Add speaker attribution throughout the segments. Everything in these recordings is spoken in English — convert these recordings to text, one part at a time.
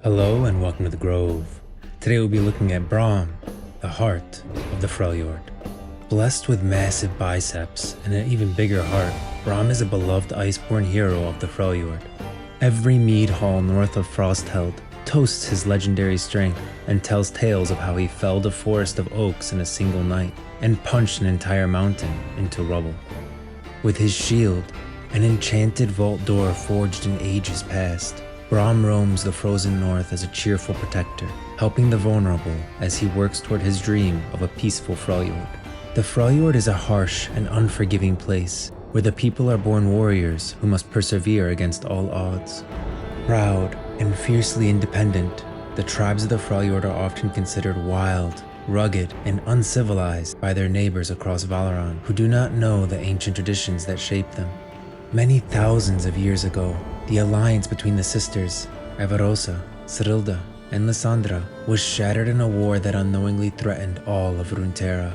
Speaker 1: Hello and welcome to the Grove. Today we'll be looking at Braum, the heart of the Freljord. Blessed with massive biceps and an even bigger heart, Braum is a beloved iceborne hero of the Freljord. Every mead hall north of Frostheld toasts his legendary strength and tells tales of how he felled a forest of oaks in a single night and punched an entire mountain into rubble. With his shield, an enchanted vault door forged in ages past, Braum roams the frozen north as a cheerful protector, helping the vulnerable as he works toward his dream of a peaceful Freljord. The Freljord is a harsh and unforgiving place, where the people are born warriors who must persevere against all odds. Proud and fiercely independent, the tribes of the Freljord are often considered wild, rugged, and uncivilized by their neighbors across Valoran who do not know the ancient traditions that shape them. Many thousands of years ago, the alliance between the sisters, Avarosa, Cyrilda, and Lysandra, was shattered in a war that unknowingly threatened all of Runeterra,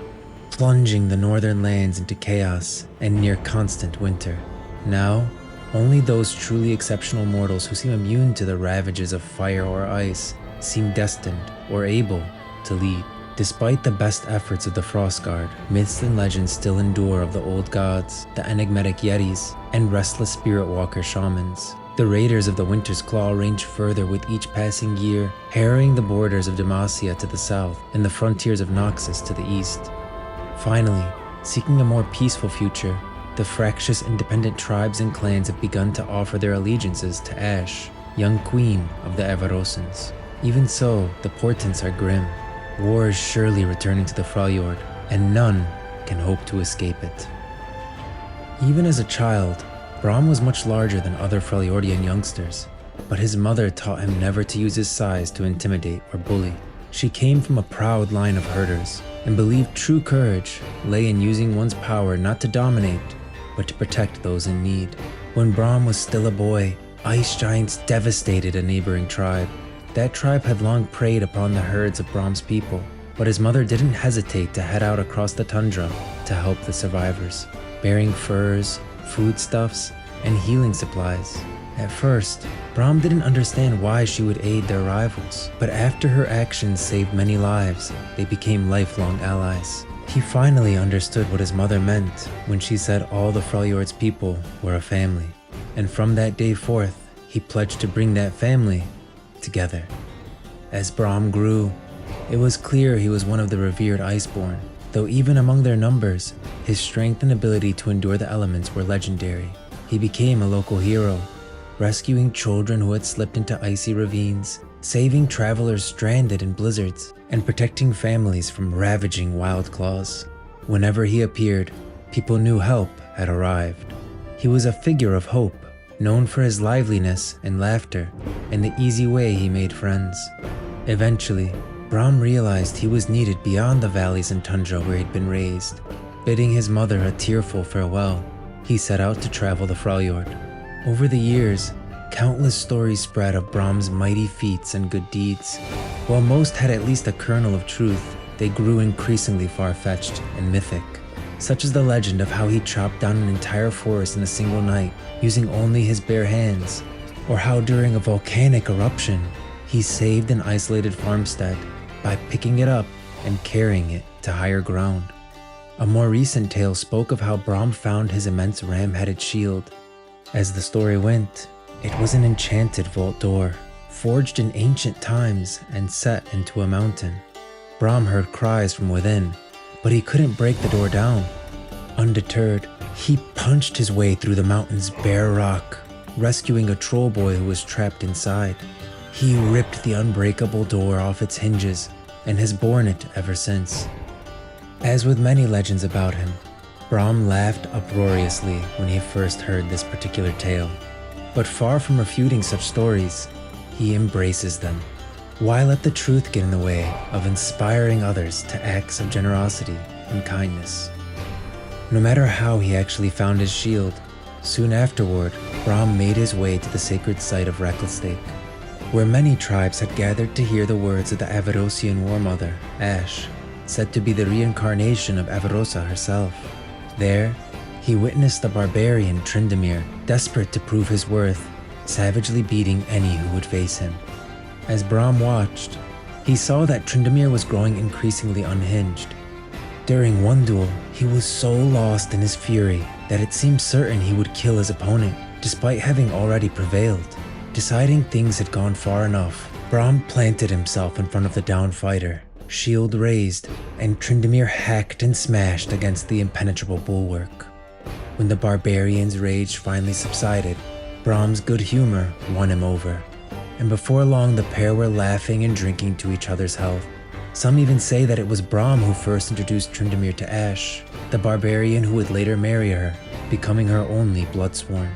Speaker 1: plunging the northern lands into chaos and near constant winter. Now, only those truly exceptional mortals who seem immune to the ravages of fire or ice seem destined or able to lead. Despite the best efforts of the Frostguard, myths and legends still endure of the old gods, the enigmatic Yetis, and restless spirit walker shamans. The raiders of the Winter's Claw range further with each passing year, harrying the borders of Demacia to the south and the frontiers of Noxus to the east. Finally, seeking a more peaceful future, the fractious independent tribes and clans have begun to offer their allegiances to Ash, young queen of the Avarosans. Even so, the portents are grim. War is surely returning to the Freljord, and none can hope to escape it. Even as a child, Braum was much larger than other Freljordian youngsters, but his mother taught him never to use his size to intimidate or bully. She came from a proud line of herders, and believed true courage lay in using one's power not to dominate, but to protect those in need. When Braum was still a boy, ice giants devastated a neighboring tribe. That tribe had long preyed upon the herds of Braum's people, but his mother didn't hesitate to head out across the tundra to help the survivors, bearing furs, foodstuffs, and healing supplies. At first, Braum didn't understand why she would aid their rivals, but after her actions saved many lives, they became lifelong allies. He finally understood what his mother meant when she said all the Freljord's people were a family, and from that day forth, he pledged to bring that family together. As Braum grew, it was clear he was one of the revered Iceborn, though even among their numbers, his strength and ability to endure the elements were legendary. He became a local hero, rescuing children who had slipped into icy ravines, saving travelers stranded in blizzards, and protecting families from ravaging wild claws. Whenever he appeared, people knew help had arrived. He was a figure of hope, known for his liveliness and laughter, and the easy way he made friends. Eventually, Braum realized he was needed beyond the valleys and tundra where he'd been raised. Bidding his mother a tearful farewell, he set out to travel the Freljord. Over the years, countless stories spread of Braum's mighty feats and good deeds. While most had at least a kernel of truth, they grew increasingly far-fetched and mythic, such as the legend of how he chopped down an entire forest in a single night, using only his bare hands, or how during a volcanic eruption, he saved an isolated farmstead by picking it up and carrying it to higher ground. A more recent tale spoke of how Braum found his immense ram-headed shield. As the story went, it was an enchanted vault door, forged in ancient times and set into a mountain. Braum heard cries from within, but he couldn't break the door down. Undeterred, he punched his way through the mountain's bare rock, rescuing a troll boy who was trapped inside. He ripped the unbreakable door off its hinges and has borne it ever since. As with many legends about him, Braum laughed uproariously when he first heard this particular tale. But far from refuting such stories, he embraces them. Why let the truth get in the way of inspiring others to acts of generosity and kindness? No matter how he actually found his shield, soon afterward, Braum made his way to the sacred site of Recklestake, where many tribes had gathered to hear the words of the Avarosian war mother, Ash, said to be the reincarnation of Avarosa herself. There, he witnessed the barbarian Tryndamere, desperate to prove his worth, savagely beating any who would face him. As Braum watched, he saw that Tryndamere was growing increasingly unhinged. During one duel, he was so lost in his fury that it seemed certain he would kill his opponent, despite having already prevailed. Deciding things had gone far enough, Braum planted himself in front of the downed fighter, shield raised, and Tryndamere hacked and smashed against the impenetrable bulwark. When the barbarian's rage finally subsided, Braum's good humor won him over, and before long the pair were laughing and drinking to each other's health. Some even say that it was Braum who first introduced Tryndamere to Ashe, the barbarian who would later marry her, becoming her only bloodsworn.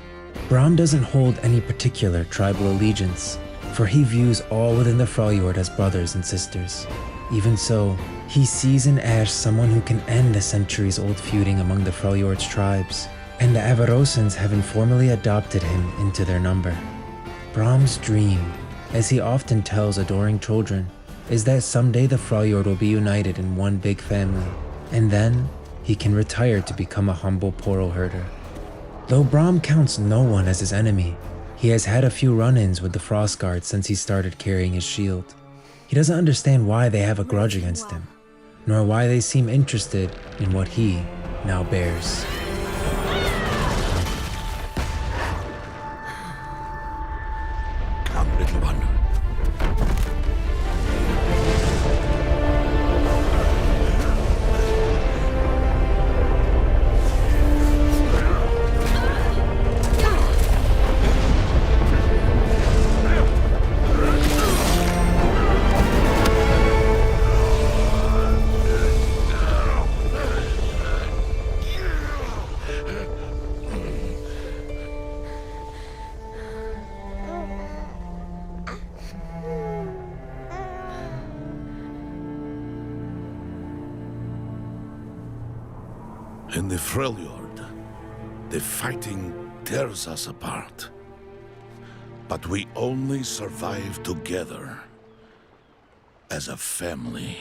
Speaker 1: Braum doesn't hold any particular tribal allegiance, for he views all within the Freljord as brothers and sisters. Even so, he sees in Ashe someone who can end the centuries-old feuding among the Freljord's tribes, and the Avarosans have informally adopted him into their number. Braum's dream, as he often tells adoring children, is that someday the Freljord will be united in one big family, and then he can retire to become a humble poro herder. Though Braum counts no one as his enemy, he has had a few run-ins with the Frostguard since he started carrying his shield. He doesn't understand why they have a grudge against him, nor why they seem interested in what he now bears.
Speaker 2: Come, little one. In the Freljord, the fighting tears us apart. But we only survive together as a family.